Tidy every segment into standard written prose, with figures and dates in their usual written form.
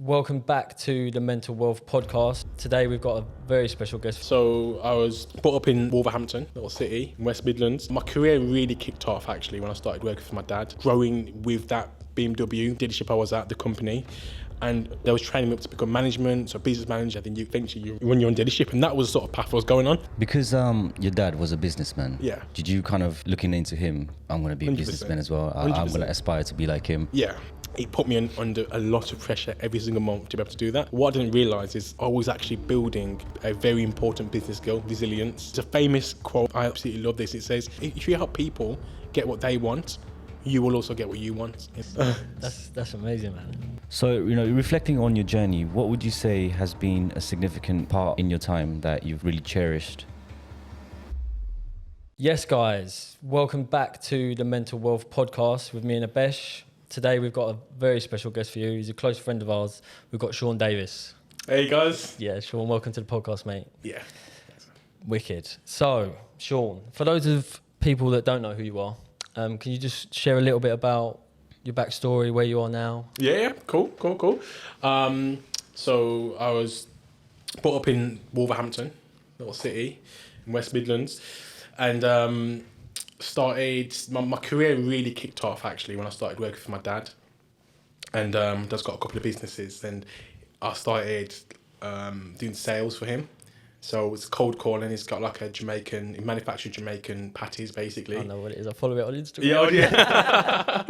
welcome back to the Mental Wealth Podcast. Today we've got a very special guest. So I was brought up in Wolverhampton, little city, in West Midlands. My career really kicked off actually when I started working for my dad, growing with that BMW dealership I was at, the company. And they was training me up to become management, so business manager, then you eventually you run your own dealership, and that was the sort of path I was going on. Because your dad was a businessman. Yeah. Did you kind of looking into him, I'm going to be a 100%. businessman as well, I'm going to aspire to be like him? Yeah. It put me under a lot of pressure every single month to be able to do that. What I didn't realise is I was actually building a very important business skill, resilience. It's a famous quote, I absolutely love this. It says, if you help people get what they want, you will also get what you want. That's amazing, man. So, reflecting on your journey, what would you say has been a significant part in your time that you've really cherished? Yes, guys, welcome back to the Mental Wealth Podcast with me and Abesh. Today we've got a very special guest for you. He's a close friend of ours. We've got Shaun Davis. Hey guys. Yeah, Shaun, welcome to the podcast, mate. Yeah. Wicked. So, Shaun, for those of people that don't know who you are, can you just share a little bit about your backstory, where you are now? Yeah, cool. So I was brought up in Wolverhampton, little city, in West Midlands, and started, my career really kicked off actually when I started working for my dad. And dad's got a couple of businesses, and I started doing sales for him. So it's cold calling. He's got like he manufactured Jamaican patties basically. I know what it is. I follow it on Instagram. Yeah.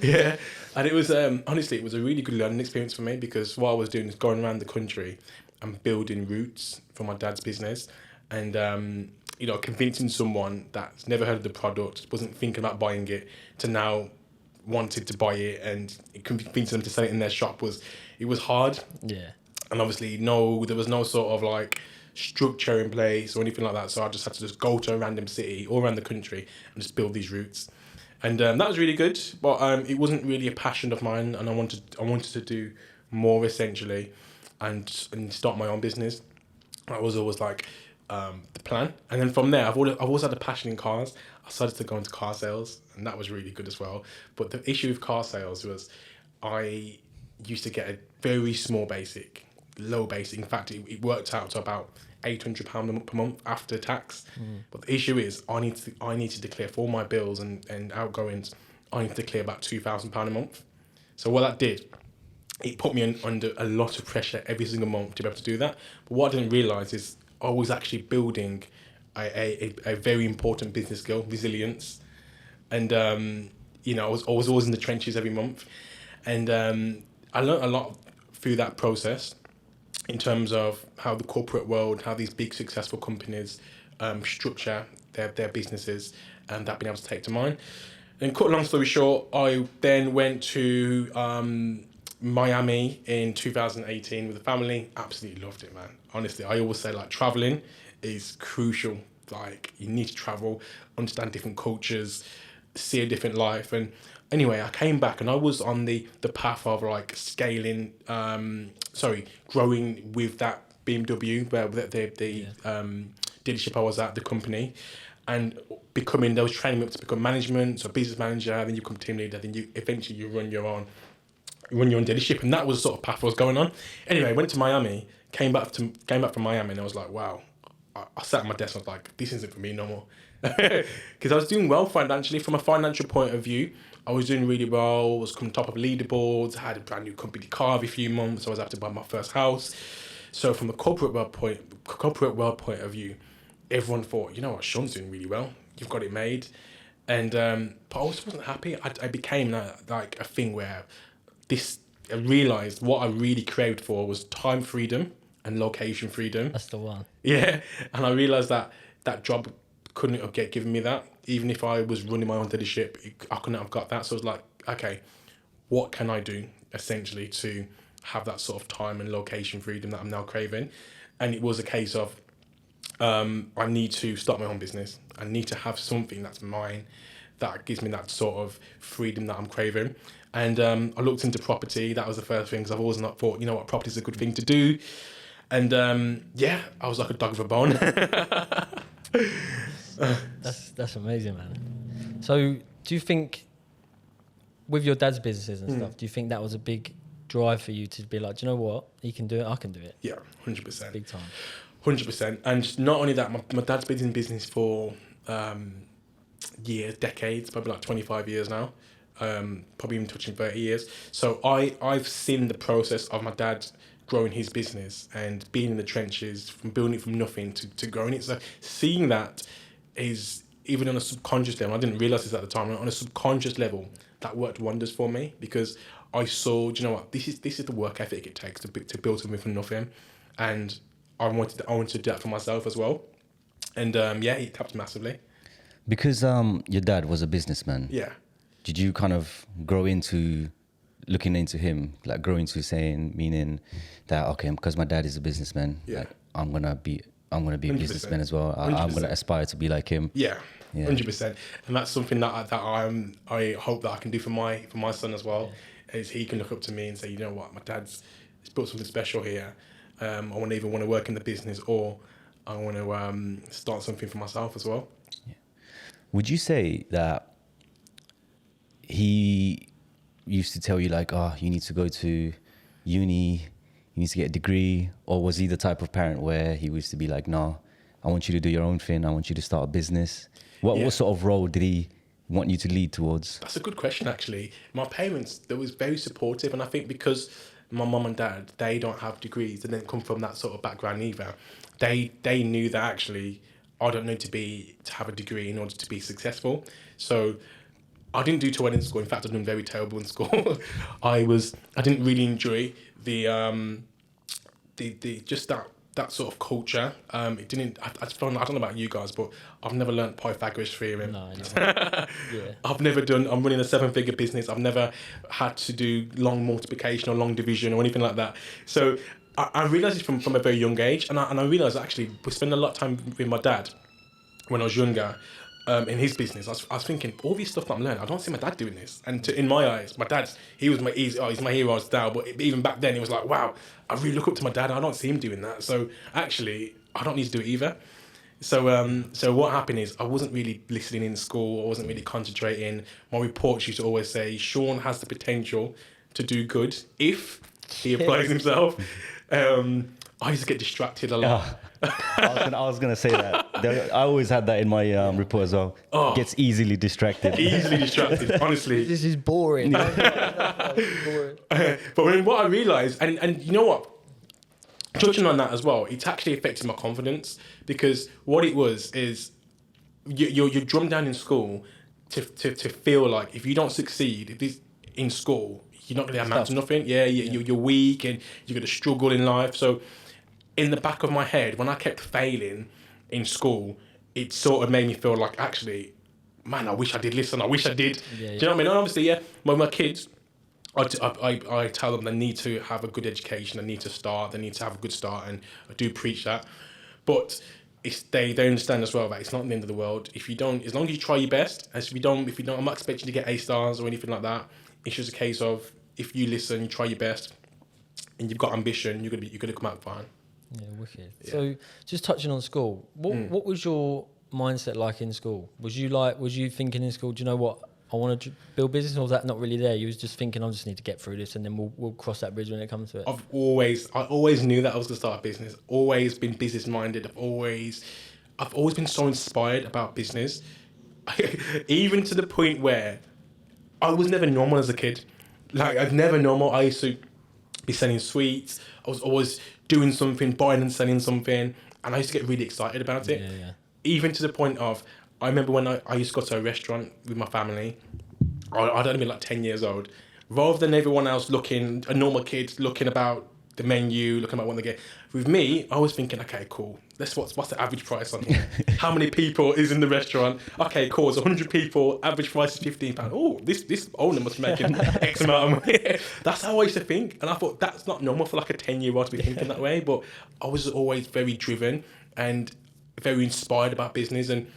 Yeah. And it was, honestly, it was a really good learning experience for me, because what I was doing is going around the country and building routes for my dad's business, and, convincing someone that's never heard of the product, wasn't thinking about buying it, to now wanted to buy it, and convincing them to sell it in their shop was hard. Yeah. And obviously there was no sort of like structure in place or anything like that, so I just had to just go to a random city all around the country and just build these routes, and that was really good, but it wasn't really a passion of mine, and I wanted to do more essentially, and start my own business. That was always like the plan. And then from there, I've always had a passion in cars. I started to go into car sales, and that was really good as well. But the issue with car sales was I used to get a very small basic, low basic. In fact, it worked out to about £800 per month after tax. But the issue is I need to declare for all my bills and outgoings. I need to declare about £2,000 a month. So what that did, it put me under a lot of pressure every single month to be able to do that. But what I didn't realise is I was actually building a very important business skill, resilience. And I was always in the trenches every month, and I learned a lot through that process, in terms of how the corporate world, how these big successful companies structure their businesses, and that being able to take to mine. And cut a long story short, I then went to Miami in 2018 with the family. Absolutely loved it, man. Honestly, I always say like traveling is crucial. Like you need to travel, understand different cultures, see a different life. And anyway, I came back and I was on the path of like growing with that BMW, where the dealership I was at, the company, and they was training me up to become management, so business manager, then you become team leader, then you eventually run your own dealership, and that was the sort of path I was going on. Anyway, I went to Miami, came back from Miami, and I was like, wow. I sat at my desk and I was like, this isn't for me no more. Because I was doing well financially. From a financial point of view, I was doing really well. I was coming top of leaderboards. I had a brand new company car every few months. I was able to buy my first house. So from the corporate world point of view, everyone thought, you know what, Shaun's doing really well. You've got it made. And but I also wasn't happy. I became like a thing where I realised what I really craved for was time freedom and location freedom. That's the one. Yeah, and I realised that job couldn't have given me that. Even if I was running my own dealership, I couldn't have got that. So I was like, okay, what can I do essentially to have that sort of time and location freedom that I'm now craving? And it was a case of I need to start my own business. I need to have something that's mine that gives me that sort of freedom that I'm craving. And I looked into property. That was the first thing, because I've always not thought, you know what, property is a good thing to do. And I was like a dog with a bone. That's amazing, man. So do you think, with your dad's businesses and stuff, do you think that was a big drive for you to be like, do you know what? He can do it. I can do it. Yeah, 100%. Big time. 100%. And not only that, my dad's been in business for years, decades, probably like 25 years now. Probably even touching 30 years. So I've seen the process of my dad growing his business and being in the trenches, from building it from nothing to growing it. So seeing that is, even on a subconscious level, I didn't realise this at the time, on a subconscious level, that worked wonders for me, because I saw, do you know what, this is the work ethic it takes to build something from nothing. And I wanted to do that for myself as well. And yeah, it helped massively. Because your dad was a businessman. Yeah. Did you kind of grow into looking into him, like grow into meaning that, okay, because my dad is a businessman, Yeah. like, I'm gonna be a 100%. businessman as well. I'm gonna aspire to be like him. Yeah. Yeah. 100%. And that's something that I hope that I can do for my son as well. Is he can look up to me and say, you know what, my dad's built something special here. I want to work in the business, or I want to start something for myself as well. Yeah. Would you say that he used to tell you like, oh, you need to go to uni, you need to get a degree? Or was he the type of parent where he used to be like, no, I want you to do your own thing, I want you to start a business? What sort of role did he want you to lead towards? That's a good question, actually. My parents, they was very supportive, and I think because my mum and dad, they don't have degrees, they didn't come from that sort of background either. They knew that actually I don't need to have a degree in order to be successful. So I didn't do too well in school. In fact, I've done very terrible in school. I didn't really enjoy the just that sort of culture. It didn't. I don't know about you guys, but I've never learned Pythagoras theorem. No, yeah. I've never done. I'm running a 7-figure business. I've never had to do long multiplication or long division or anything like that. So I realised it from a very young age, and I realised actually we spent a lot of time with my dad when I was younger. In his business, I was thinking, all this stuff that I'm learning, I don't see my dad doing this. And in my eyes, my dad's, he's my hero style. But even back then, it was like, wow, I really look up to my dad. I don't see him doing that. So actually, I don't need to do it either. So what happened is I wasn't really listening in school. I wasn't really concentrating. My reports used to always say, Shaun has the potential to do good if he applies himself. I used to get distracted a lot. I was gonna say that. I always had that in my report as well. Gets easily distracted. Easily distracted, honestly. This is boring. But then what I realised, and you know what? Touching on that as well, it's actually affected my confidence, because what it was is you're drummed down in school to feel like if you don't succeed in school, you're not going to amount to nothing. You're weak and you're going to struggle in life. So in the back of my head, when I kept failing in school, it sort of made me feel like, actually, man, I wish I did listen. I wish I did. Do you know what I mean? And obviously, when my kids, I tell them they need to have a good education. They need to have a good start, and I do preach that. But they understand as well that it's not the end of the world. If you don't, as long as you try your best, if you don't, I'm not expecting you to get A stars or anything like that. It's just a case of, if you listen, you try your best, and you've got ambition, you're gonna come out fine. Yeah, wicked. Yeah. So, just touching on school, what was your mindset like in school? Was you thinking in school, do you know what, I want to build business, or was that not really there? You was just thinking, I just need to get through this, and then we'll cross that bridge when it comes to it. I always knew that I was gonna start a business. Always been business minded. I've always been so inspired about business, even to the point where I was never normal as a kid. Like, I was never normal. I used to be selling sweets. I was always doing something, buying and selling something, and I used to get really excited about it. Yeah. Even to the point of, I remember when I used to go to a restaurant with my family. I'd only been like 10 years old. Rather than everyone else a normal kid looking about the menu, looking about what they get. With me, I was thinking, okay, cool. What's the average price on here? How many people is in the restaurant? Okay, cool. It's 100 people. Average price is £15. Oh, this owner must be making X amount of money. That's how I used to think. And I thought, that's not normal for like a 10-year-old to be thinking that way. But I was always very driven and very inspired about business. And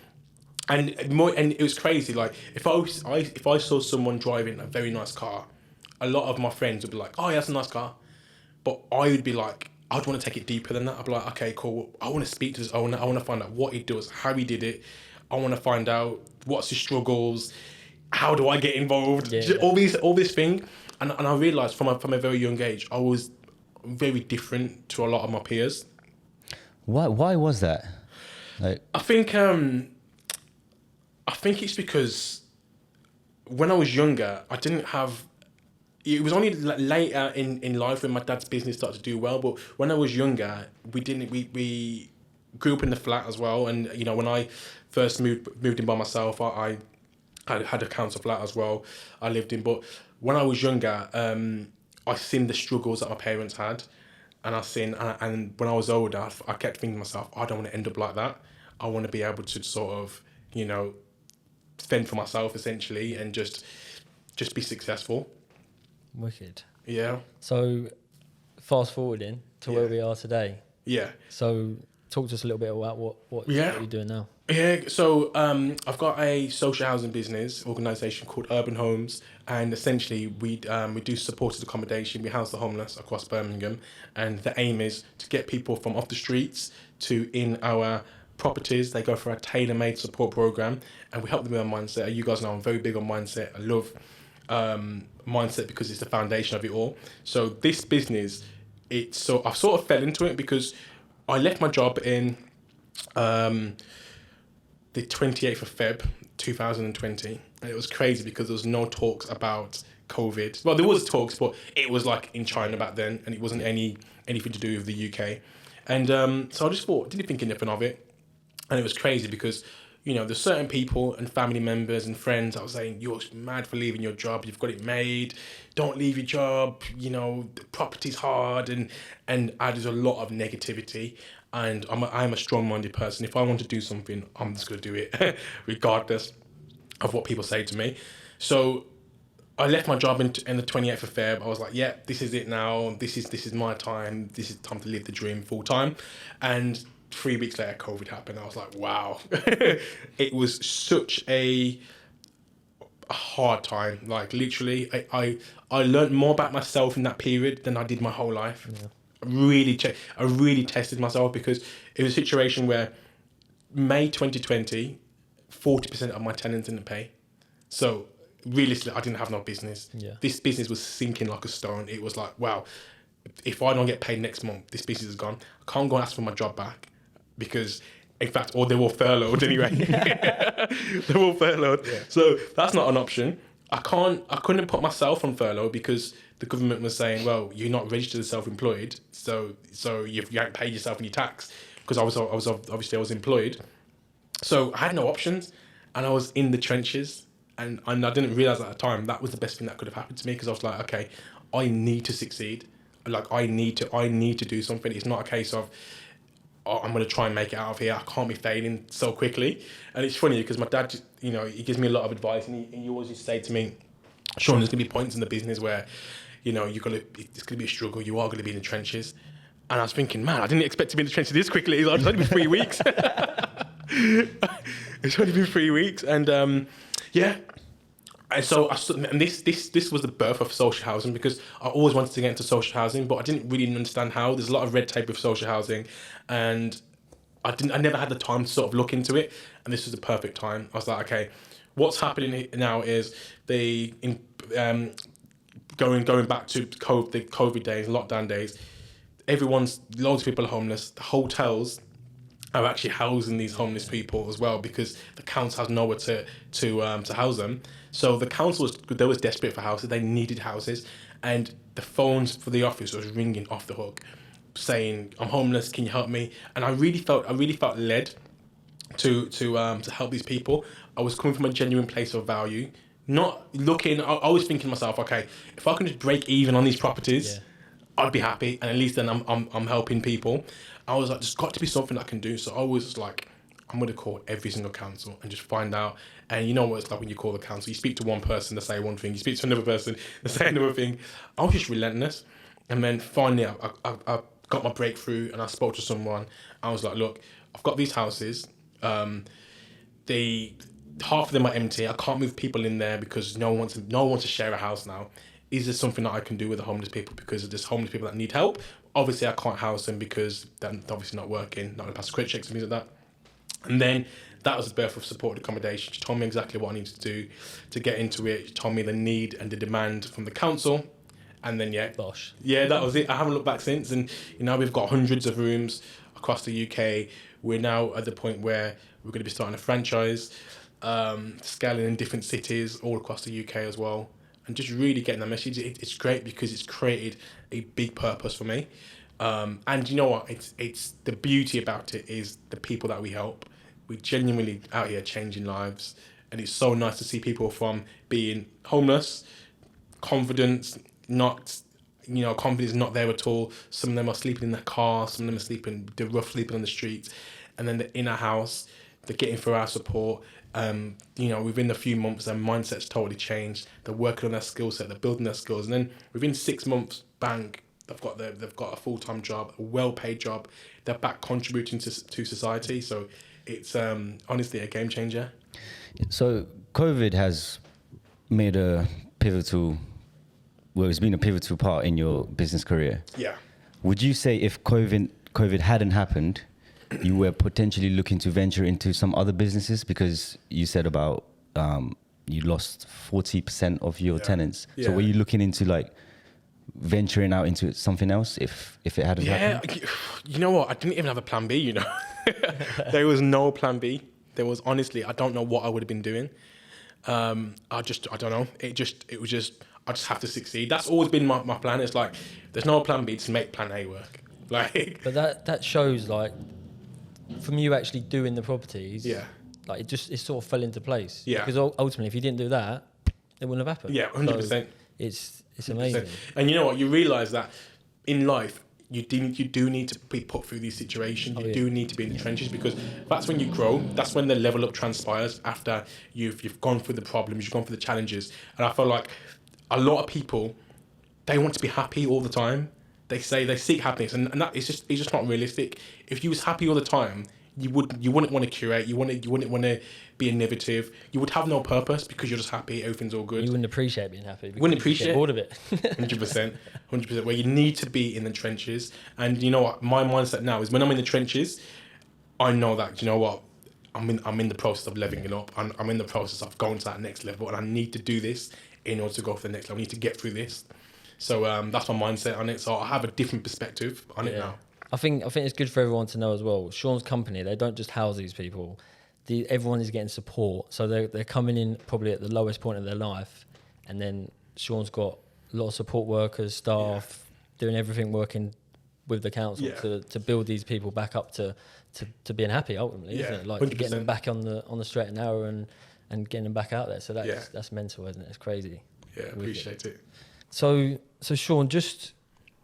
it was crazy. Like, if I saw someone driving a very nice car, a lot of my friends would be like, oh, yeah, that's a nice car. But I would be like, I'd want to take it deeper than that. I'd be like, okay, cool. I want to speak to this owner. I want to find out what he does, how he did it. I want to find out what's his struggles. How do I get involved? Yeah. All this thing. And I realised from a very young age, I was very different to a lot of my peers. Why was that? Like, I think it's because when I was younger, I didn't have. It was only later in life when my dad's business started to do well. But when I was younger, we grew up in the flat as well. And you know, when I first moved in by myself, I had a council flat as well. I lived in. But when I was younger, I seen the struggles that my parents had, and and when I was older, I kept thinking to myself, I don't want to end up like that. I want to be able to sort of, you know, fend for myself essentially, and just be successful. Wicked. Yeah. So, fast forwarding to where we are today. Yeah. So, talk to us a little bit about what you're doing now. Yeah, so I've got a social housing business organisation called Urban Homes, and essentially we do supported accommodation. We house the homeless across Birmingham, and the aim is to get people from off the streets to in our properties. They go for a tailor-made support program, and we help them with their mindset. You guys know I'm very big on mindset. I love mindset because it's the foundation of it all. So this business, I sort of fell into it because I left my job in the 28th of Feb 2020, and it was crazy because there was no talks about COVID. Well, there was talks, but it was like in China back then, and it wasn't anything to do with the UK. And so I just didn't think anything of it, and it was crazy because, you know, there's certain people and family members and friends that were saying, you're mad for leaving your job, you've got it made, don't leave your job, you know, the property's hard, and there's a lot of negativity. And I'm a strong-minded person. If I want to do something, I'm just going to do it, regardless of what people say to me. So I left my job in the 28th of Feb. I was like, yeah, this is it now. This is my time. This is time to live the dream full time. And 3 weeks later, COVID happened. I was like, wow. It was such a hard time. Like, literally, I learned more about myself in that period than I did my whole life. Yeah. I really tested myself because it was a situation where May 2020, 40% of my tenants didn't pay. So realistically, I didn't have no business. Yeah. This business was sinking like a stone. It was like, wow, if I don't get paid next month, this business is gone. I can't go and ask for my job back because, in fact, or they were furloughed anyway. They were all furloughed. Yeah. So that's not an option. I couldn't put myself on furlough because the government was saying, well, you're not registered as self-employed, so you haven't paid yourself any tax, because I was employed. So I had no options, and I was in the trenches, and I didn't realize at the time that was the best thing that could have happened to me, because I was like, okay, I need to succeed. Like, I need to do something. It's not a case of, oh, I'm going to try and make it out of here. I can't be failing so quickly. And it's funny because my dad, you know, he gives me a lot of advice, and he always used to say to me, Shaun, there's going to be points in the business where, you know, it's going to be a struggle. You are going to be in the trenches. And I was thinking, man, I didn't expect to be in the trenches this quickly. It's only been 3 weeks. It's only been 3 weeks. And yeah. And so this was the birth of social housing, because I always wanted to get into social housing, but I didn't really understand how. There's a lot of red tape with social housing, and I never had the time to sort of look into it. And this was the perfect time. I was like, okay, what's happening now is going back to the COVID days, lockdown days. Loads of people are homeless. The hotels are actually housing these homeless people as well, because the council has nowhere to house them. So the council was desperate for houses. They needed houses, and the phones for the office was ringing off the hook, saying, "I'm homeless. Can you help me?" And I really felt led to help these people. I was coming from a genuine place of value, not looking. I was thinking to myself, okay, if I can just break even on these properties, I'd be happy, and at least then I'm helping people. I was like, there's got to be something I can do. So I was like, I'm going to call every single council and just find out. And you know what it's like when you call the council. You speak to one person, they say one thing. You speak to another person, they say another thing. I was just relentless. And then finally, I got my breakthrough, and I spoke to someone. I was like, look, I've got these houses. Half of them are empty. I can't move people in there because no one wants to share a house now. Is there something that I can do with the homeless people? Because there's homeless people that need help. Obviously, I can't house them because they're obviously not working, not going to pass credit checks and things like that. And then that was the birth of supported accommodation. She told me exactly what I needed to do to get into it. She told me the need and the demand from the council. And then, Bosh. yeah, that was it. I haven't looked back since. And, we've got hundreds of rooms across the UK. We're now at the point where we're going to be starting a franchise, scaling in different cities all across the UK as well. And just really getting that message. It's great because it's created a big purpose for me. And you know what? It's the beauty about it is the people that we help. We're genuinely out here changing lives. And it's so nice to see people from being homeless, confidence not there at all. Some of them are sleeping in their car. Some of them are they're rough sleeping on the streets. And then they're in our house. They're getting through our support. Within a few months, their mindset's totally changed. They're working on their skill set. They're building their skills. And then within 6 months, bang, they've got a full-time job, a well-paid job. They're back contributing to society. So it's honestly a game changer. So COVID has made it's been a pivotal part in your business career. Yeah. Would you say if COVID hadn't happened, you were potentially looking to venture into some other businesses? Because you said about you lost 40% of your tenants. Yeah. So were you looking into like venturing out into something else if it hadn't happened? You know what? I didn't even have a plan B, There was no plan B. There was, honestly, I don't know what I would have been doing. I don't know. It was just, I just have to succeed. That's always been my plan. It's like, there's no plan B to make plan A work. Like, But that shows, like, from you actually doing the properties, yeah. like it sort of fell into place. Yeah. Because ultimately, if you didn't do that, it wouldn't have happened. Yeah, 100%. So it's amazing. 100%. And you know what? You realise that in life, you do need to be put through these situations. You do need to be in the trenches, because that's when you grow. That's when the level up transpires after you've gone through the problems, you've gone through the challenges. And I feel like a lot of people, they want to be happy all the time. They say they seek happiness, and that it's just not realistic. If you was happy all the time, you wouldn't want to curate. You wouldn't want to be innovative. You would have no purpose because you're just happy. Everything's all good. You wouldn't appreciate being happy. Wouldn't appreciate get bored of it. 100%. Where you need to be in the trenches. And you know what? My mindset now is when I'm in the trenches, I know that, you know what? I'm in the process of leveling it up. I'm in the process of going to that next level, and I need to do this in order to go for the next level. I need to get through this. So that's my mindset on it. So I have a different perspective on it now. I think it's good for everyone to know as well. Sean's company, they don't just house these people. Everyone is getting support. So they're coming in probably at the lowest point of their life, and then Sean's got a lot of support workers, staff, doing everything, working with the council to build these people back up to being happy ultimately, isn't it? Like 100%. getting them back on the straight and narrow and getting them back out there. So that's mental, isn't it? It's crazy. Yeah, appreciate it. So Sean, just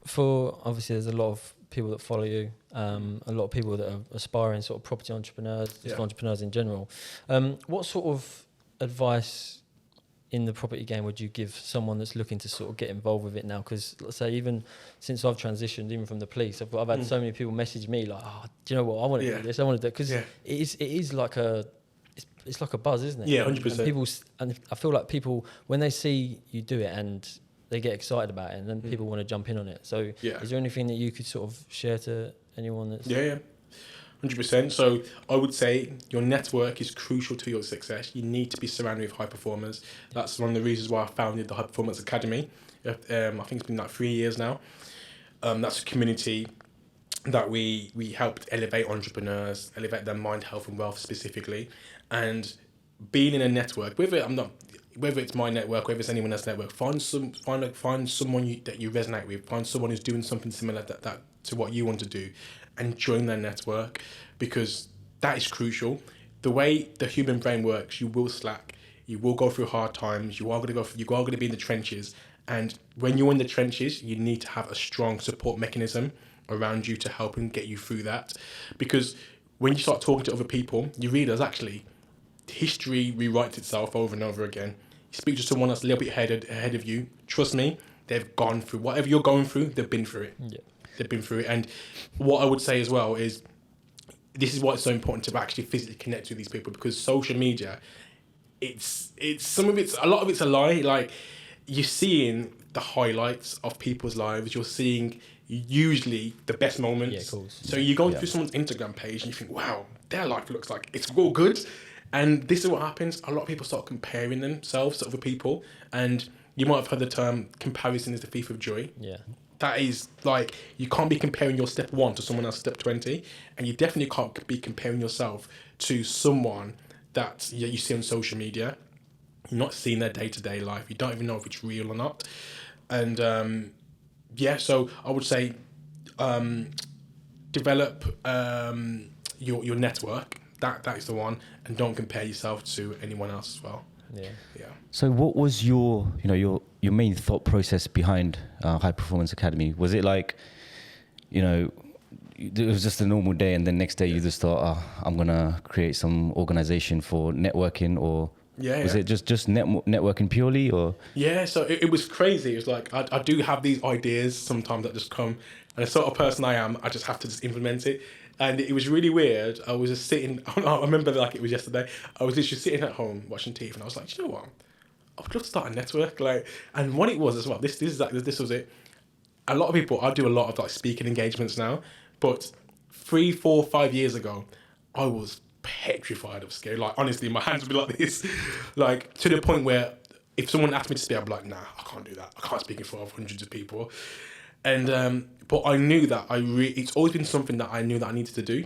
for, obviously there's a lot of people that follow you, a lot of people that are aspiring sort of property entrepreneurs, just entrepreneurs in general. What sort of advice in the property game would you give someone that's looking to sort of get involved with it now? Because let's say even since I've transitioned, even from the police, I've had so many people message me like, oh, do you know what? I want to do this. I want to do it. Because it is like it's like a buzz, isn't it? Yeah, 100%. And I feel like people, when they see you do it and they get excited about it, and then people want to jump in on it. So is there anything that you could sort of share to anyone that's... Yeah. 100%. So I would say your network is crucial to your success. You need to be surrounded with high performers. That's one of the reasons why I founded the High Performance Academy. I think it's been like 3 years now. That's a community that we helped elevate entrepreneurs, elevate their mind, health and wealth specifically. And being in a network, whether it's my network, whether it's anyone else's network, find someone that you resonate with, find someone who's doing something similar that to what you want to do, and join their network, because that is crucial. The way the human brain works, you will slack, you will go through hard times, you are going to be in the trenches, and when you're in the trenches, you need to have a strong support mechanism around you to help and get you through that. Because when you start talking to other people, you realise actually history rewrites itself over and over again. You speak to someone that's a little bit ahead of you, trust me, they've gone through whatever you're going through, they've been through it. Yeah. They've been through it. And what I would say as well is, this is why it's so important to actually physically connect with these people, because social media, a lot of it's a lie. Like, you're seeing the highlights of people's lives, you're seeing usually the best moments. Yeah, of course. So you're going through someone's Instagram page and you think, wow, their life looks like it's all good. And this is what happens. A lot of people start comparing themselves to other people. And you might have heard the term comparison is the thief of joy. Yeah. That is like, you can't be comparing your step 1 to someone else's step 20. And you definitely can't be comparing yourself to someone that you see on social media. You're not seeing their day-to-day life. You don't even know if it's real or not. And so I would say develop your network. That is the one. And don't compare yourself to anyone else as well. Yeah. Yeah. So what was your main thought process behind High Performance Academy? Was it like, it was just a normal day and then next day you just thought, I'm going to create some organization for networking, or was it just networking purely, or? Yeah, so it was crazy. It was like, I do have these ideas sometimes that just come, and the sort of person I am, I just have to just implement it. And it was really weird. I was just sitting, I remember like it was yesterday, I was literally sitting at home watching TV and I was like, you know what? I would love to start a network. And what it was as well, this was it. A lot of people, I do a lot of like speaking engagements now, but 3, 4, 5 years ago, I was petrified of scare. Like, honestly, my hands would be like this. Like, to the point where if someone asked me to speak, I'd be like, nah, I can't do that. I can't speak in front of hundreds of people. And but I knew that it's always been something that I knew that I needed to do.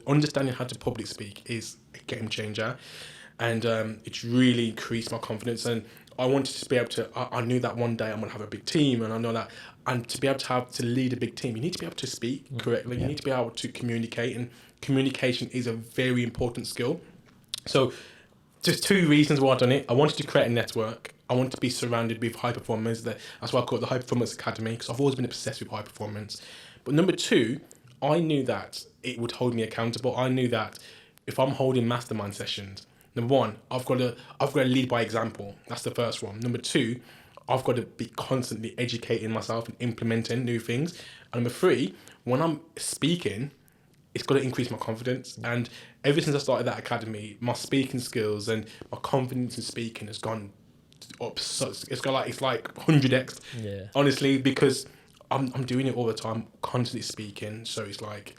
Understanding how to public speak is a game changer, and it's really increased my confidence. And I wanted to be able to. I knew that one day I'm gonna have a big team, and I know that. And to be able to lead a big team, you need to be able to speak correctly. You need to be able to communicate, and communication is a very important skill. So, just 2 reasons why I've done it. I wanted to create a network. I want to be surrounded with high performers. That's why I call it the High Performance Academy, because I've always been obsessed with high performance. But number 2, I knew that it would hold me accountable. I knew that if I'm holding mastermind sessions, number 1, I've got to lead by example. That's the first one. Number 2, I've got to be constantly educating myself and implementing new things. And number 3, when I'm speaking, it's got to increase my confidence. And ever since I started that academy, my speaking skills and my confidence in speaking has gone up. So it's like 100x. Yeah. Honestly, because I'm doing it all the time, constantly speaking. So it's like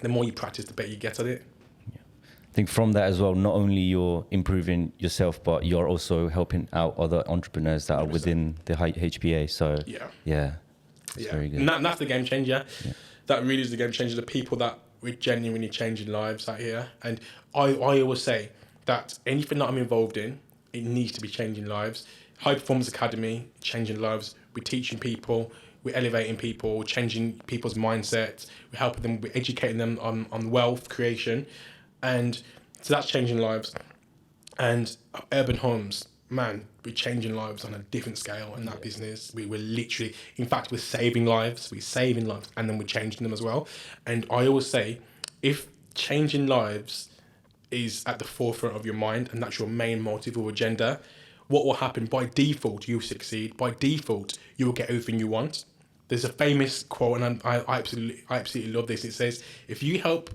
the more you practice, the better you get at it. I think from that as well, not only you're improving yourself, but you're also helping out other entrepreneurs that are 100%. Within the HPA. So it's very good. And that's the game changer. Yeah. That really is the game changer. The people that we're genuinely changing lives out here. And I always say that anything that I'm involved in, it needs to be changing lives. High Performance Academy, changing lives. We're teaching people, we're elevating people, we're changing people's mindsets, we're helping them, we're educating them on wealth creation. And so that's changing lives. And urban homes, man, we're changing lives on a different scale in that business. We're literally, in fact, we're saving lives. We're saving lives, and then we're changing them as well. And I always say, if changing lives is at the forefront of your mind and that's your main motive or agenda, what will happen? By default, you'll succeed. By default, you will get everything you want. There's a famous quote, and I absolutely love this. It says, if you help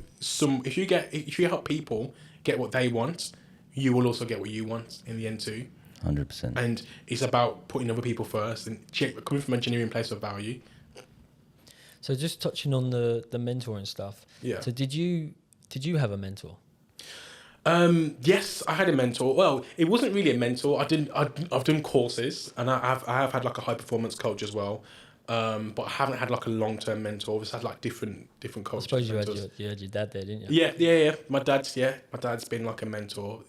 people get what they want, you will also get what you want in the end too. 100%. And it's about putting other people first and coming from a genuine place of value. So just touching on the mentoring stuff. Yeah. So did you have a mentor? Yes, I had a mentor. Well, it wasn't really a mentor. I've done courses, and I have had like a high performance coach as well. But I haven't had like a long term mentor. I've just had like different coaches. I suppose you had your dad there, didn't you? Yeah. My dad's been like a mentor,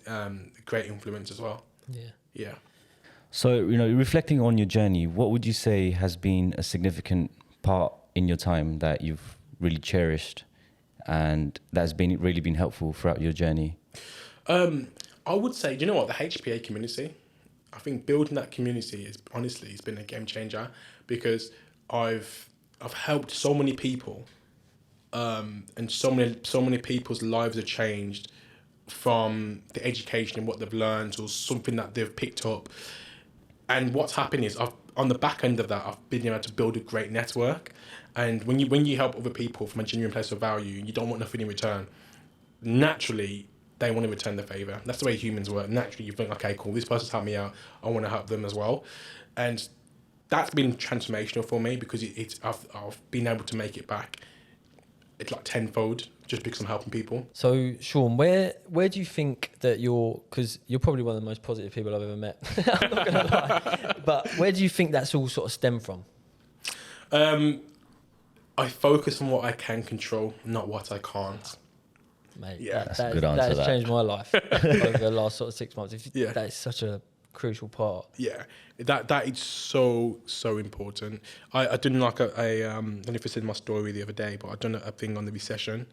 great influence as well. Yeah. So, reflecting on your journey, what would you say has been a significant part in your time that you've really cherished and that's really been helpful throughout your journey? I would say, do you know what, the HPA community, I think building that community it's been a game changer, because I've helped so many people, and so many people's lives have changed from the education and what they've learned or something that they've picked up. And what's happened is on the back end of that, I've been able to build a great network. And when you help other people from a genuine place of value, you don't want nothing in return. Naturally, they want to return the favor. That's the way humans work. Naturally, you think, okay, cool, this person's helped me out. I want to help them as well. And that's been transformational for me because I've been able to make it back. It's like tenfold just because I'm helping people. So, Shaun, where do you think that because you're probably one of the most positive people I've ever met. I'm not going to lie. But where do you think that's all sort of stemmed from? I focus on what I can control, not what I can't. Mate, Yeah. That's a good answer, that has that. changed my life over the last sort of 6 months. Yeah. That is such a crucial part. Yeah, that is so important. I done like I don't know if I said my story the other day, but I done a thing on the recession.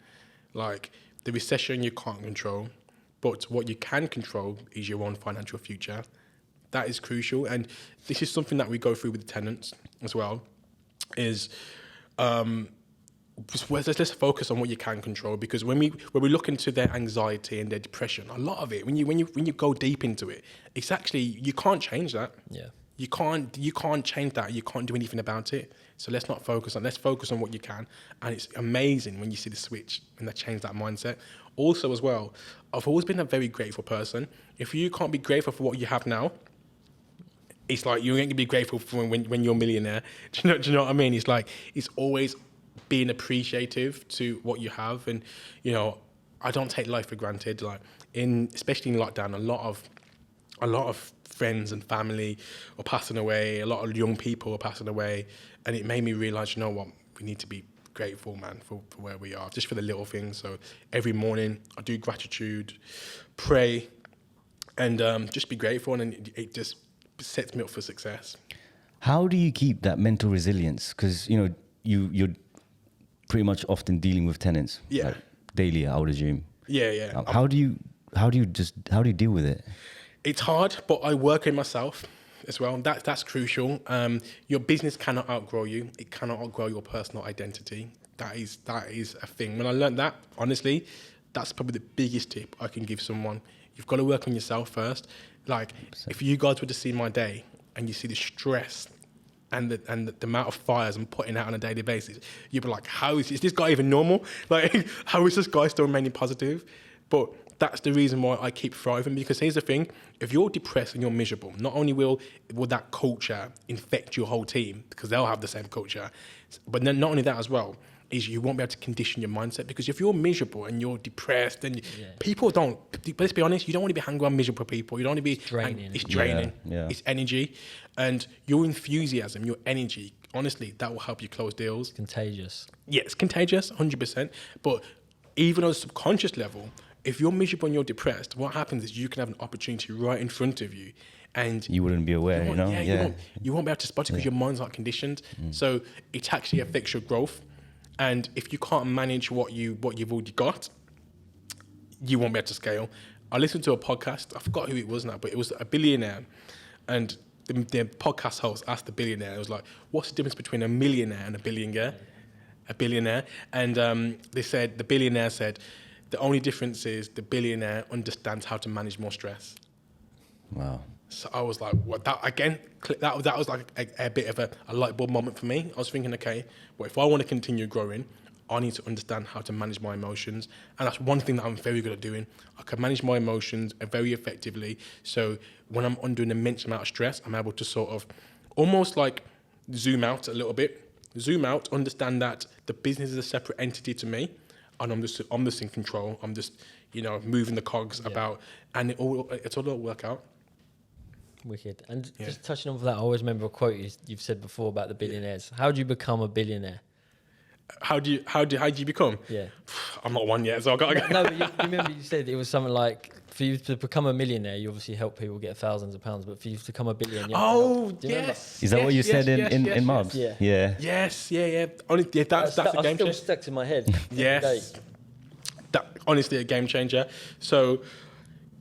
Like the recession you can't control, but what you can control is your own financial future. That is crucial, and this is something that we go through with the tenants as well. Is let's focus on what you can control, because when we look into their anxiety and their depression, a lot of it when you go deep into it, it's actually you can't change that. Yeah. You can't change that. You can't do anything about it. So let's focus on what you can. And it's amazing when you see the switch and they change that mindset. Also as well, I've always been a very grateful person. If you can't be grateful for what you have now, it's like you ain't gonna be grateful for when you're a millionaire. Do you know what I mean? It's like it's always being appreciative to what you have, and I don't take life for granted. Like especially in lockdown, a lot of friends and family are passing away. A lot of young people are passing away, and it made me realise, you know what, we need to be grateful, man, for where we are, just for the little things. So every morning I do gratitude, pray, and just be grateful, and it just sets me up for success. How do you keep that mental resilience? Because you're pretty much often dealing with tenants, Yeah. like daily, I would assume. Yeah. How do you deal with it? It's hard, but I work in myself as well. That's crucial. Your business cannot outgrow you. It cannot outgrow your personal identity. That is a thing. When I learned that, honestly, that's probably the biggest tip I can give someone. You've got to work on yourself first. Like, if you guys were to see my day and you see the stress and the amount of fires I'm putting out on a daily basis, you'd be like, is this guy even normal? Like, how is this guy still remaining positive? But that's the reason why I keep thriving, because here's the thing: if you're depressed and you're miserable, not only will that culture infect your whole team, because they'll have the same culture, but then not only that as well, is you won't be able to condition your mindset. Because if you're miserable and you're depressed, then people don't, but let's be honest, you don't want to be hanging around miserable people. You don't want to be... It's draining. Yeah. It's energy. And your enthusiasm, your energy, honestly, that will help you close deals. Contagious. Yeah, it's contagious, 100%. But even on a subconscious level, if you're miserable and you're depressed, what happens is you can have an opportunity right in front of you, and You wouldn't be aware, you won't be able to spot it because your mind's not conditioned. So it actually affects your growth. And if you can't manage what you've already got, you won't be able to scale. I listened to a podcast, I forgot who it was now, but it was a billionaire. And the podcast host asked the billionaire, it was like, what's the difference between a millionaire and a billionaire? And the billionaire said, the only difference is the billionaire understands how to manage more stress. Wow. So I was like, what? That again? That was like a bit of a light bulb moment for me. I was thinking, okay, well, if I want to continue growing, I need to understand how to manage my emotions, and that's one thing that I'm very good at doing. I can manage my emotions very effectively. So when I'm under an immense amount of stress, I'm able to sort of almost like zoom out a little bit, understand that the business is a separate entity to me, and I'm just in control. I'm just moving the cogs about, and it's all going to work out. Wicked. And just touching on that, I always remember a quote you've said before about the billionaires. How do you become a billionaire? How do you become? Yeah. I'm not one yet, so I got to No, but you remember you said it was something like, for you to become a millionaire, you obviously help people get thousands of pounds, but for you to become a billionaire, yes. Is that what you said in Mobs? Yeah. Yes, yeah. Honestly, that's a game still changer. stuck in my head. Yes. That honestly a game changer. So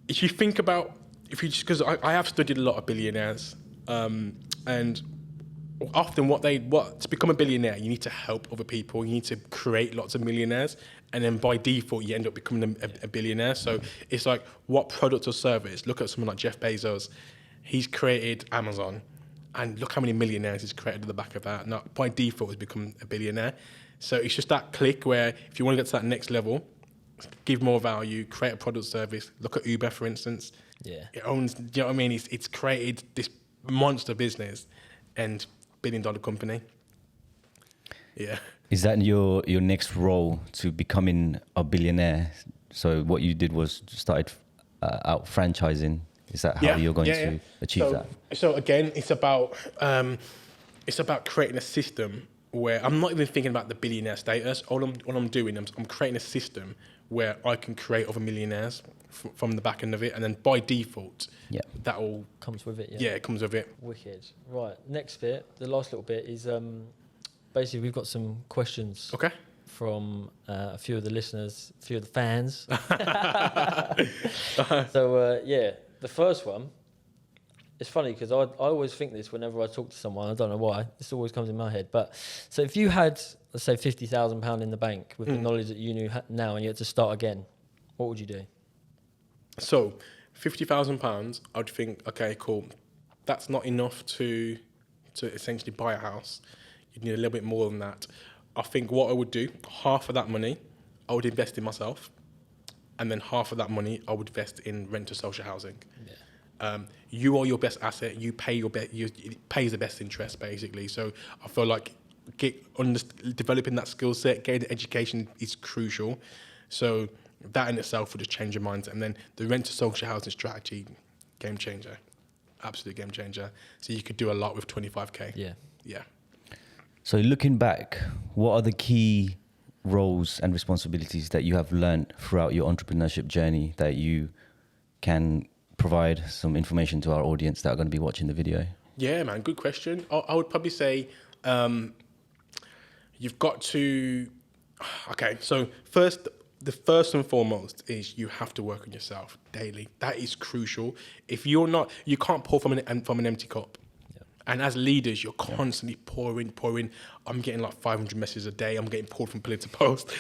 if you think about, because I have studied a lot of billionaires, and often to become a billionaire, you need to help other people. You need to create lots of millionaires, and then by default, you end up becoming a billionaire. So it's like, what product or service? Look at someone like Jeff Bezos. He's created Amazon, and look how many millionaires he's created at the back of that. Now, by default, he's become a billionaire. So it's just that click where if you want to get to that next level, give more value, create a product service. Look at Uber, for instance. Yeah. It owns, you know what I mean? It's created this monster business, and billion company. Yeah. Is that your next role to becoming a billionaire? So what you did was started out franchising. Is that how you're going to achieve that? So again, it's about creating a system where I'm not even thinking about the billionaire status. All I'm doing, I'm creating a system where I can create other millionaires from the back end of it, and then by default, that all comes with it. Yeah, it comes with it. Wicked. Right. Next bit, the last little bit is basically we've got some questions. Okay. From a few of the listeners, a few of the fans. So the first one. It's funny because I always think this whenever I talk to someone. I don't know why. This always comes in my head. But so if you had, let's say, £50,000 in the bank with the knowledge that you knew now, and you had to start again, what would you do? So, £50,000, I'd think, okay, cool. That's not enough to essentially buy a house. You'd need a little bit more than that. I think what I would do, half of that money, I would invest in myself, and then half of that money I would invest in rent to social housing. Yeah. You are your best asset. You pay it pays the best interest, basically. So I feel like developing that skill set, getting the education is crucial. So that in itself would just change your mindset. And then the rent to social housing strategy, game changer, absolute game changer. So you could do a lot with 25k. Yeah. Yeah. So looking back, what are the key roles and responsibilities that you have learned throughout your entrepreneurship journey that you can provide some information to our audience that are going to be watching the video? Yeah, man, good question. I would probably say you've got to... Okay, so the first and foremost is you have to work on yourself daily. That is crucial. If you're not... You can't pour from an empty cup. And as leaders, you're constantly pouring. I'm getting like 500 messages a day. I'm getting poured from pillar to post.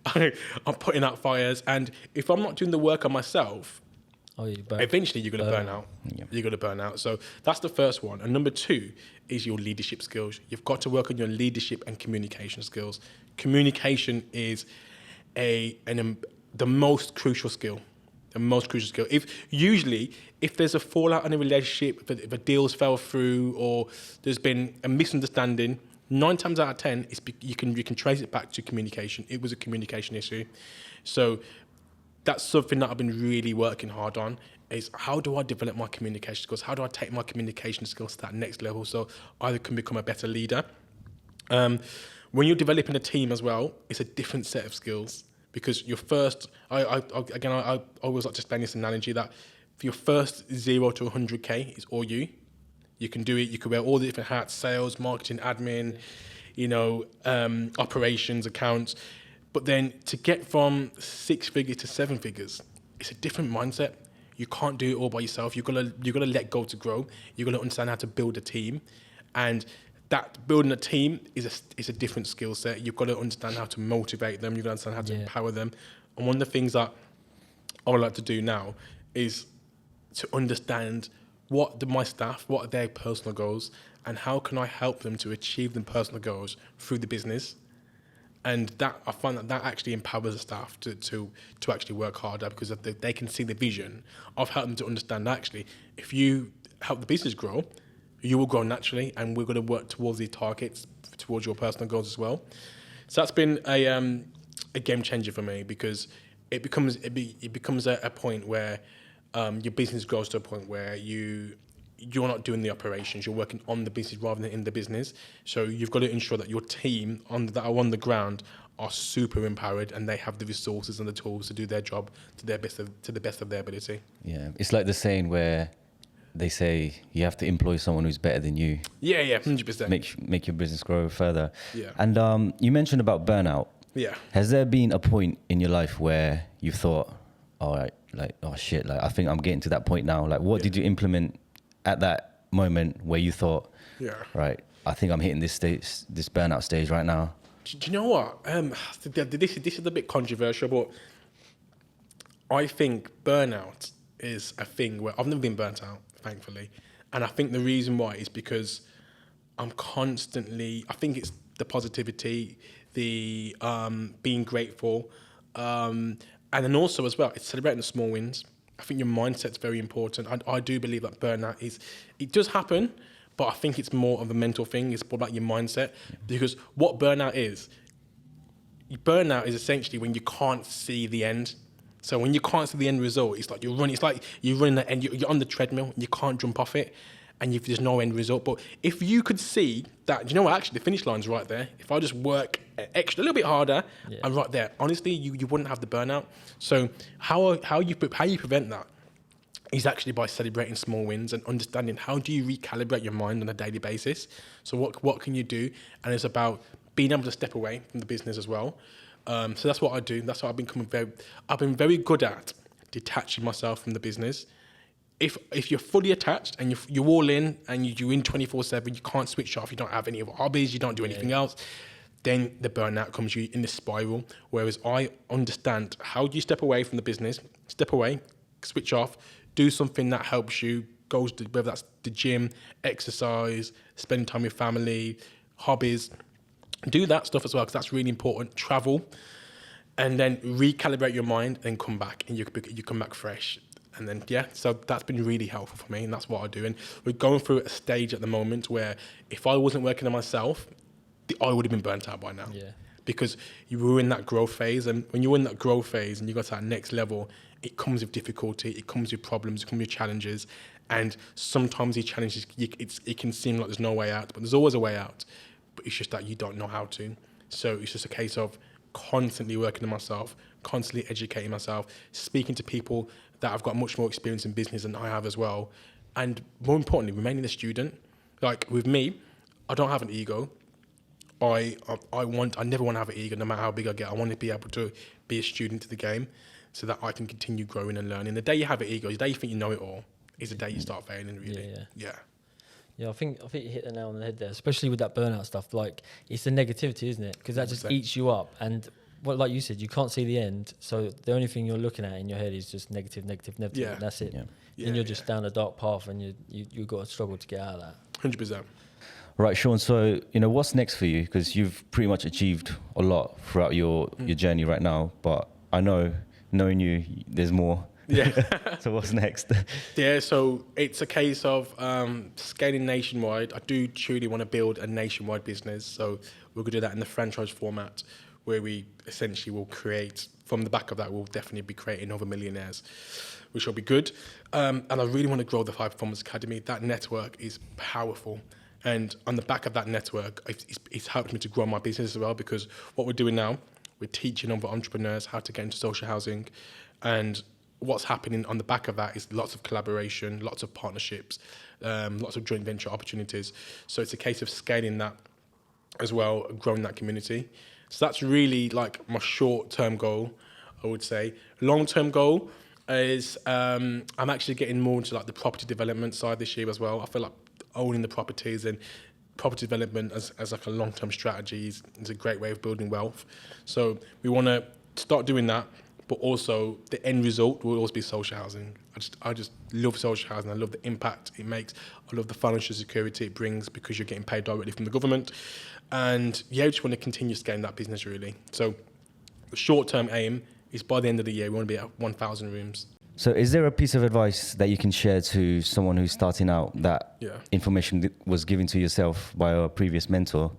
I'm putting out fires. And if I'm not doing the work on myself, eventually you're going to burn out. Yeah. You're going to burn out. So that's the first one. And number two is your leadership skills. You've got to work on your leadership and communication skills. Communication is the most crucial skill. The most crucial skill. If there's a fallout in a relationship, if a deal's fell through, or there's been a misunderstanding, 9 times out of 10, you can trace it back to communication. It was a communication issue. So that's something that I've been really working hard on, is how do I develop my communication skills? How do I take my communication skills to that next level so I can become a better leader? When you're developing a team as well, it's a different set of skills. Because your first, I always like to explain this analogy that for your first 0 to 100k is all you. You can do it. You can wear all the different hats: sales, marketing, admin, operations, accounts. But then to get from 6 figures to 7 figures, it's a different mindset. You can't do it all by yourself. You've got to let go to grow. You've got to understand how to build a team, and that building a team is a different skill set. You've got to understand how to motivate them. You've got to understand how to empower them. And one of the things that I would like to do now is to understand what are their personal goals, and how can I help them to achieve their personal goals through the business. And that I find that actually empowers the staff to actually work harder, because if they can see the vision. I've helped them to understand that actually, if you help the business grow, you will grow naturally, and we're going to work towards these targets, towards your personal goals as well. So that's been a game changer for me, because it becomes a point where your business grows to a point where you're not doing the operations, you're working on the business rather than in the business. So you've got to ensure that your team that are on the ground are super empowered, and they have the resources and the tools to do their job to the best of their ability. Yeah, it's like the saying where they say you have to employ someone who's better than you. Yeah, 100%. Make your business grow further. Yeah. And you mentioned about burnout. Yeah. Has there been a point in your life where you thought, all right, like, oh shit, like I think I'm getting to that point now. Like, what did you implement at that moment where you thought, right, I think I'm hitting this burnout stage right now? Do you know what? This is a bit controversial, but I think burnout is a thing where I've never been burnt out, thankfully. And I think the reason why is because I think it's the positivity, the being grateful, and then also as well, it's celebrating the small wins. I think your mindset's very important. I do believe that burnout it does happen, but I think it's more of a mental thing. It's more about your mindset, because what burnout is essentially when you can't see the end. So when you can't see the end result, it's like you're running that and you're on the treadmill and you can't jump off it, and there's no end result. But if you could see that, you know what, actually the finish line's right there. If I just work a little bit harder, I'm right there. Honestly, you wouldn't have the burnout. So how you prevent that is actually by celebrating small wins and understanding how do you recalibrate your mind on a daily basis. So what can you do? And it's about being able to step away from the business as well. So that's what I do. That's what I've been very good at detaching myself from the business. If you're fully attached and you're all in and you're in 24/7, you can't switch off. You don't have any other hobbies. You don't do anything else. Then the burnout comes you in this spiral. Whereas I understand how do you step away from the business, step away, switch off, do something that helps you. Whether that's the gym, exercise, spending time with family, hobbies. Do that stuff as well, because that's really important. Travel, and then recalibrate your mind, and come back, and you come back fresh. And then so that's been really helpful for me, and that's what I do. And we're going through a stage at the moment where if I wasn't working on myself, I would have been burnt out by now. Yeah. Because you were in that growth phase, and when you're in that growth phase and you got to that next level, it comes with difficulty, it comes with problems, it comes with challenges, and sometimes these challenges it can seem like there's no way out, but there's always a way out. But it's just that you don't know how to. So it's just a case of constantly working on myself, constantly educating myself, speaking to people that have got much more experience in business than I have as well. And more importantly, remaining a student. Like with me, I don't have an ego. I never want to have an ego, no matter how big I get. I want to be able to be a student to the game so that I can continue growing and learning. The day you have an ego, the day you think you know it all, is the day you start failing, really. Yeah. Yeah, I think you hit the nail on the head there, especially with that burnout stuff. Like, it's the negativity, isn't it? Because that just eats you up. And like you said, you can't see the end. So the only thing you're looking at in your head is just negative. Yeah. And that's it. Yeah. And you're just down a dark path, and you've got to struggle to get out of that. 100%. Right, Shaun. So, what's next for you? Because you've pretty much achieved a lot throughout your journey right now. But I know, knowing you, there's more. Yeah. So what's next? Yeah, so it's a case of scaling nationwide. I do truly want to build a nationwide business. So we're going to do that in the franchise format, where we essentially will create, from the back of that, we'll definitely be creating other millionaires, which will be good. And I really want to grow the High Performance Academy. That network is powerful. And on the back of that network, it's helped me to grow my business as well, because what we're doing now, we're teaching other entrepreneurs how to get into social housing. And what's happening on the back of that is lots of collaboration, lots of partnerships, lots of joint venture opportunities. So it's a case of scaling that as well, growing that community. So that's really like my short-term goal, I would say. Long-term goal is I'm actually getting more into like the property development side this year as well. I feel like owning the properties and property development as like a long-term strategy is a great way of building wealth. So we want to start doing that. But also the end result will always be social housing. I just love social housing. I love the impact it makes. I love the financial security it brings, because you're getting paid directly from the government. And I just want to continue scaling that business, really. So the short-term aim is by the end of the year, we want to be at 1,000 rooms. So is there a piece of advice that you can share to someone who's starting out that information was given to yourself by a previous mentor?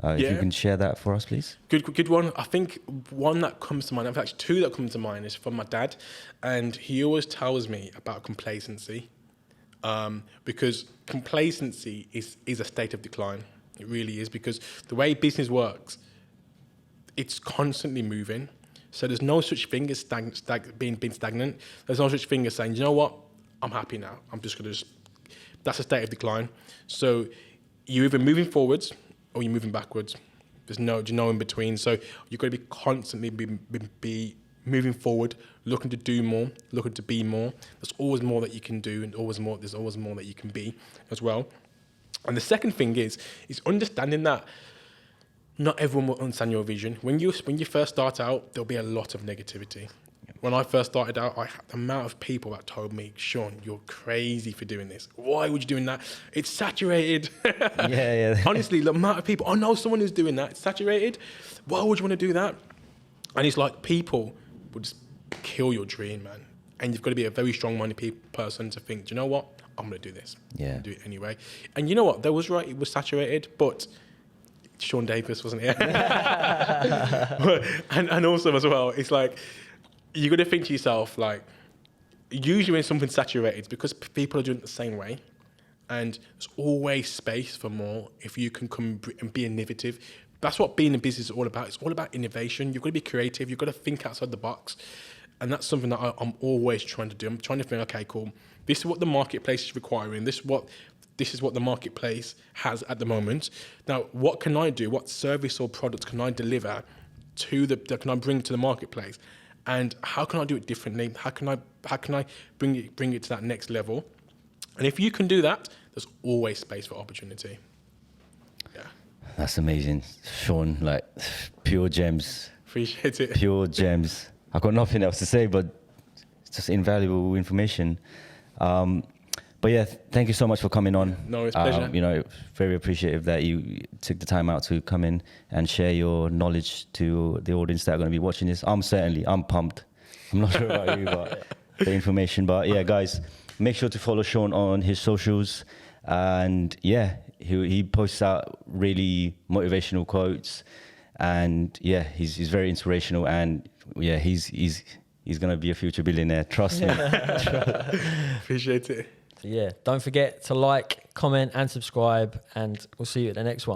If you can share that for us, please. Good one. I think one that comes to mind, in fact, two that come to mind, is from my dad. And he always tells me about complacency, because complacency is a state of decline. It really is, because the way business works, it's constantly moving. So there's no such thing as being stagnant. There's no such thing as saying, you know what, I'm happy now. I'm just going to that's a state of decline. So you're either moving forwards or you're moving backwards. There's no in between. So you've got to be constantly be moving forward, looking to do more, looking to be more. There's always more that you can do, and there's always more that you can be as well. And the second thing is understanding that not everyone will understand your vision. When you first start out, there'll be a lot of negativity. When I first started out, the amount of people that told me, Shaun, you're crazy for doing this. Why would you doing that? It's saturated. Yeah. Honestly, the amount of people, I know someone who's doing that. It's saturated. Why would you want to do that? And it's like people will just kill your dream, man. And you've got to be a very strong-minded person to think, do you know what? I'm going to do this. Yeah. I'm going to do it anyway. And you know what? That was right. It was saturated, but Shaun Davis wasn't here. and also as well, it's like, you got to think to yourself, like, usually when something's saturated, it's because people are doing it the same way. And there's always space for more if you can come and be innovative. That's what being in business is all about. It's all about innovation. You've got to be creative. You've got to think outside the box. And that's something that I'm always trying to do. I'm trying to think, okay, cool. This is what the marketplace is requiring. This is what the marketplace has at the moment. Now, what can I do? What service or product can I deliver that can I bring to the marketplace? And how can I do it differently? How can I bring it to that next level? And if you can do that, there's always space for opportunity. Yeah. That's amazing, Shaun. Like, pure gems. Appreciate it. Pure gems. I've got nothing else to say, but it's just invaluable information. But yeah, thank you so much for coming on. No, it's a pleasure. You know, very appreciative that you took the time out to come in and share your knowledge to the audience that are going to be watching this. I'm pumped. I'm not sure about you, but the information. But yeah, guys, make sure to follow Shaun on his socials. And yeah, he posts out really motivational quotes. And yeah, he's very inspirational. And yeah, he's going to be a future billionaire. Trust me. Appreciate it. So yeah, don't forget to like, comment and subscribe, and we'll see you at the next one.